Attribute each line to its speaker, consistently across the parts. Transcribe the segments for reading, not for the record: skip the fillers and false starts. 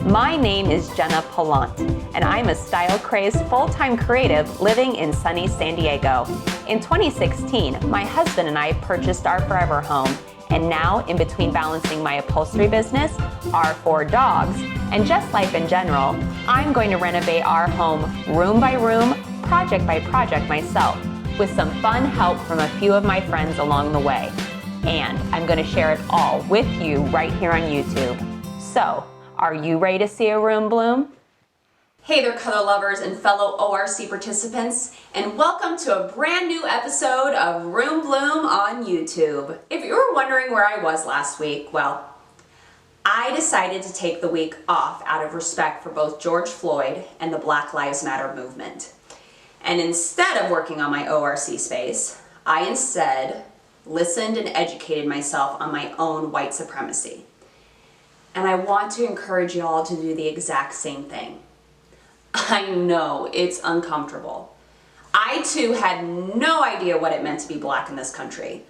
Speaker 1: My name is Jenna Palant, and I'm a style-crazed full-time creative living in sunny San Diego. In 2016, my husband and I purchased our forever home, and now, in between balancing my upholstery business, our 4 dogs, and just life in general, I'm going to renovate our home room by room, project by project myself, with some fun help from a few of my friends along the way. And I'm going to share it all with you right here on YouTube. So, are you ready to see a room bloom?
Speaker 2: Hey there, color lovers and fellow ORC participants, and welcome to a brand new episode of Room Bloom on YouTube. If you were wondering where I was last week, well, I decided to take the week off out of respect for both George Floyd and the Black Lives Matter movement. And instead of working on my ORC space, I instead listened and educated myself on my own white supremacy. And I want to encourage y'all to do the exact same thing. I know it's uncomfortable. I too had no idea what it meant to be black in this country,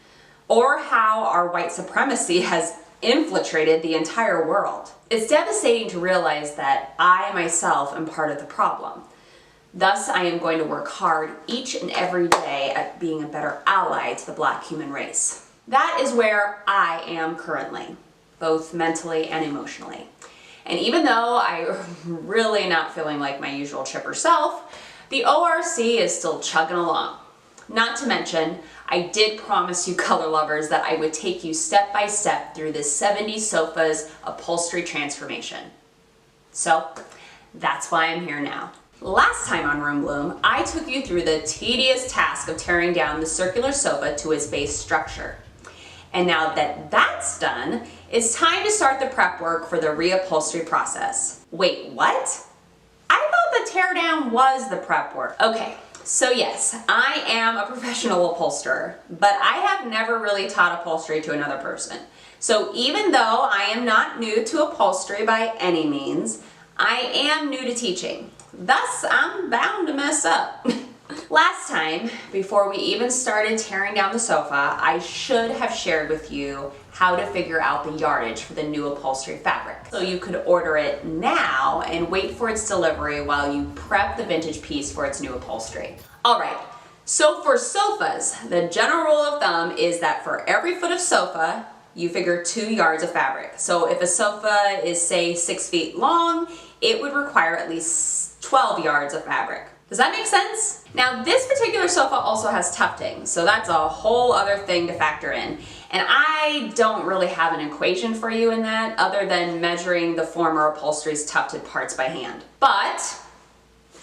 Speaker 2: or how our white supremacy has infiltrated the entire world. It's devastating to realize that I myself am part of the problem. Thus, I am going to work hard each and every day at being a better ally to the black human race. That is where I am currently, both mentally and emotionally. And even though I'm really not feeling like my usual chipper self, the ORC is still chugging along. Not to mention, I did promise you color lovers that I would take you step by step through this 70 sofas upholstery transformation. So, that's why I'm here now. Last time on Room Bloom, I took you through the tedious task of tearing down the circular sofa to its base structure. And now that that's done, it's time to start the prep work for the reupholstery process. Wait, what? I thought the teardown was the prep work. Okay, so yes, I am a professional upholsterer, but I have never really taught upholstery to another person. So even though I am not new to upholstery by any means, I am new to teaching. Thus, I'm bound to mess up. Last time, before we even started tearing down the sofa, I should have shared with you how to figure out the yardage for the new upholstery fabric. So you could order it now and wait for its delivery while you prep the vintage piece for its new upholstery. All right, so for sofas, the general rule of thumb is that for every foot of sofa, you figure 2 yards of fabric. So if a sofa is, say, 6 feet long, it would require at least 12 yards of fabric. Does that make sense? Now, this particular sofa also has tufting, so that's a whole other thing to factor in. And I don't really have an equation for you in that, other than measuring the former upholstery's tufted parts by hand. But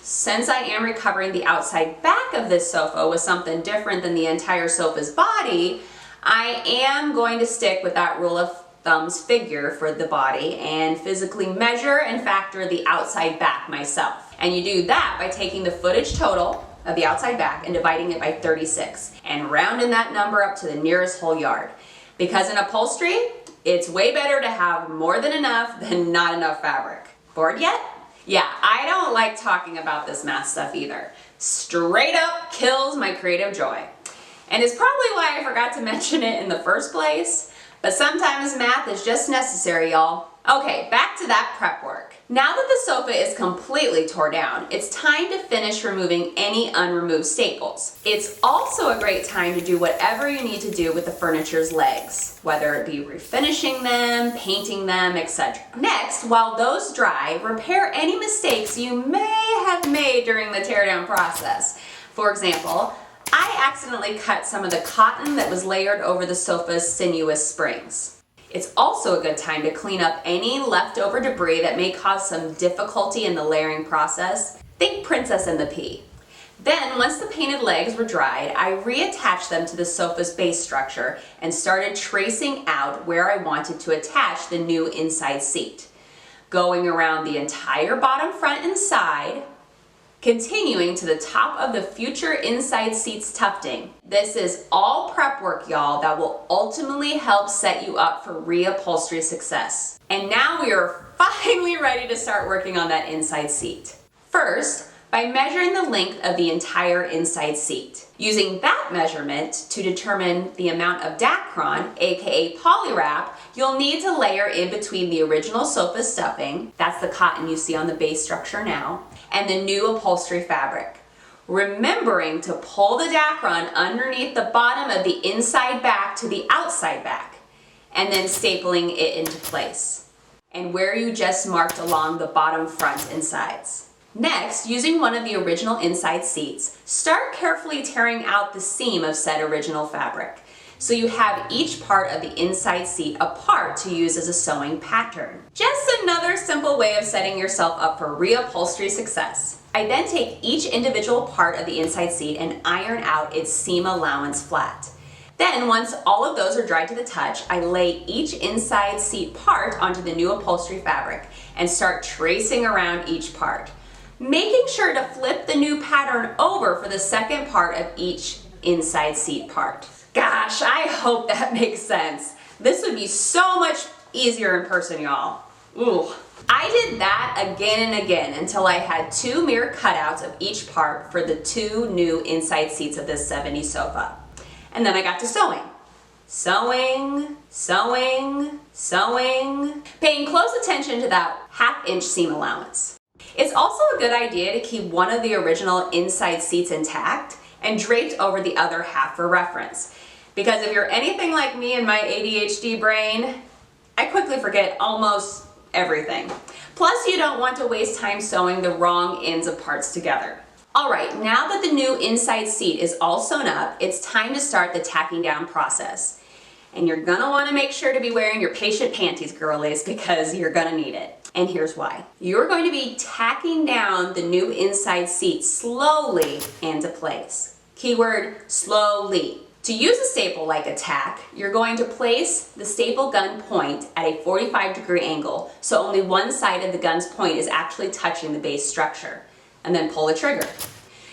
Speaker 2: since I am recovering the outside back of this sofa with something different than the entire sofa's body, I am going to stick with that rule of thumb's figure for the body and physically measure and factor the outside back myself. And you do that by taking the footage total of the outside back and dividing it by 36 and rounding that number up to the nearest whole yard. Because in upholstery, it's way better to have more than enough than not enough fabric. Bored yet? Yeah, I don't like talking about this math stuff either. Straight up kills my creative joy. And it's probably why I forgot to mention it in the first place, but sometimes math is just necessary, y'all. Okay, back to that prep work. Now that the sofa is completely tore down, it's time to finish removing any unremoved staples. It's also a great time to do whatever you need to do with the furniture's legs, whether it be refinishing them, painting them, etc. Next, while those dry, repair any mistakes you may have made during the teardown process. For example, I accidentally cut some of the cotton that was layered over the sofa's sinuous springs. It's also a good time to clean up any leftover debris that may cause some difficulty in the layering process. Think Princess and the Pea. Then, once the painted legs were dried, I reattached them to the sofa's base structure and started tracing out where I wanted to attach the new inside seat, going around the entire bottom, front, and side, continuing to the top of the future inside seat's tufting. This is all prep work, y'all, that will ultimately help set you up for reupholstery success. And now we are finally ready to start working on that inside seat. First, by measuring the length of the entire inside seat. Using that measurement to determine the amount of Dacron, aka polywrap, you'll need to layer in between the original sofa stuffing, that's the cotton you see on the base structure now, and the new upholstery fabric. Remembering to pull the Dacron underneath the bottom of the inside back to the outside back, and then stapling it into place, and where you just marked along the bottom, front, and sides. Next, using one of the original inside seats, start carefully tearing out the seam of said original fabric, so you have each part of the inside seat apart to use as a sewing pattern. Just another simple way of setting yourself up for reupholstery success. I then take each individual part of the inside seat and iron out its seam allowance flat. Then, once all of those are dried to the touch, I lay each inside seat part onto the new upholstery fabric and start tracing around each part, making sure to flip the new pattern over for the second part of each inside seat part. Gosh, I hope that makes sense. This would be so much easier in person, y'all. Ooh. I did that again and again until I had 2 mirror cutouts of each part for the 2 new inside seats of this 70s sofa. And then I got to sewing. Sewing, sewing, sewing, paying close attention to that 1/2 inch seam allowance. It's also a good idea to keep one of the original inside seats intact and draped over the other half for reference. Because if you're anything like me and my ADHD brain, I quickly forget almost everything. Plus, you don't want to waste time sewing the wrong ends of parts together. All right, now that the new inside seat is all sewn up, it's time to start the tacking down process. And you're gonna wanna make sure to be wearing your patient panties, girlies, because you're gonna need it. And here's why. You're going to be tacking down the new inside seat slowly into place. Keyword, slowly. To use a staple like a tack, you're going to place the staple gun point at a 45-degree angle, so only one side of the gun's point is actually touching the base structure, and then pull the trigger.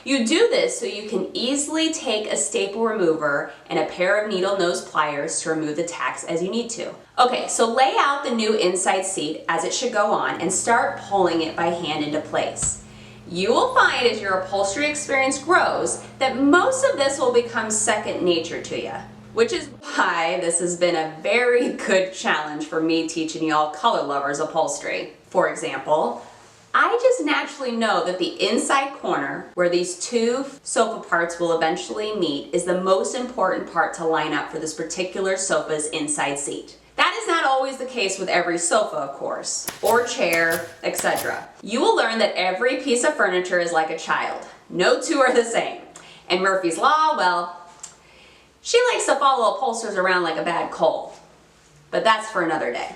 Speaker 2: You do this so you can easily take a staple remover and a pair of needle nose pliers to remove the tacks as you need to. Okay, so lay out the new inside seat as it should go on and start pulling it by hand into place. You will find as your upholstery experience grows that most of this will become second nature to you, which is why this has been a very good challenge for me teaching y'all color lovers upholstery. For example, I just naturally know that the inside corner where these 2 sofa parts will eventually meet is the most important part to line up for this particular sofa's inside seat. That is not always the case with every sofa, of course, or chair, etc. You will learn that every piece of furniture is like a child. No 2 are the same. And Murphy's Law, well, she likes to follow upholsters around like a bad cold. But that's for another day.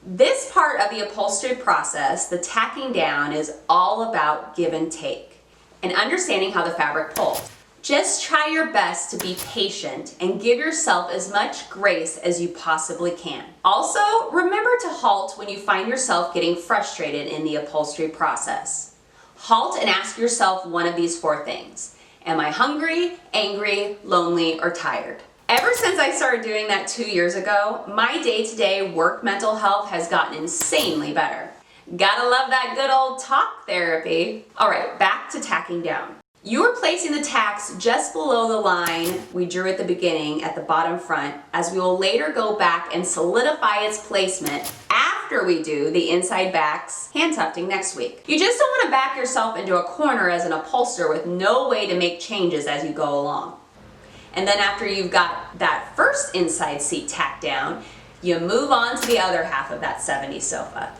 Speaker 2: This part of the upholstery process, the tacking down, is all about give and take and understanding how the fabric pulls. Just try your best to be patient and give yourself as much grace as you possibly can. Also, remember to halt when you find yourself getting frustrated in the upholstery process. Halt and ask yourself one of these 4 things. Am I hungry, angry, lonely, or tired? Ever since I started doing that 2 years ago, my day-to-day work mental health has gotten insanely better. Gotta love that good old talk therapy. All right, back to tacking down. You are placing the tacks just below the line we drew at the beginning at the bottom front, as we will later go back and solidify its placement after we do the inside backs hand tufting next week. You just don't want to back yourself into a corner as an upholsterer with no way to make changes as you go along. And then after you've got that first inside seat tacked down, you move on to the other half of that 70s sofa.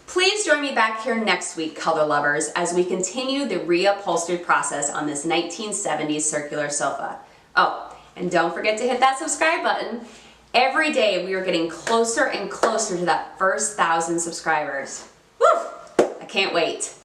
Speaker 2: Please join me back here next week, color lovers, as we continue the reupholstery process on this 1970s circular sofa. Oh, and don't forget to hit that subscribe button. Every day we are getting closer and closer to that first 1,000 subscribers. Woo! I can't wait.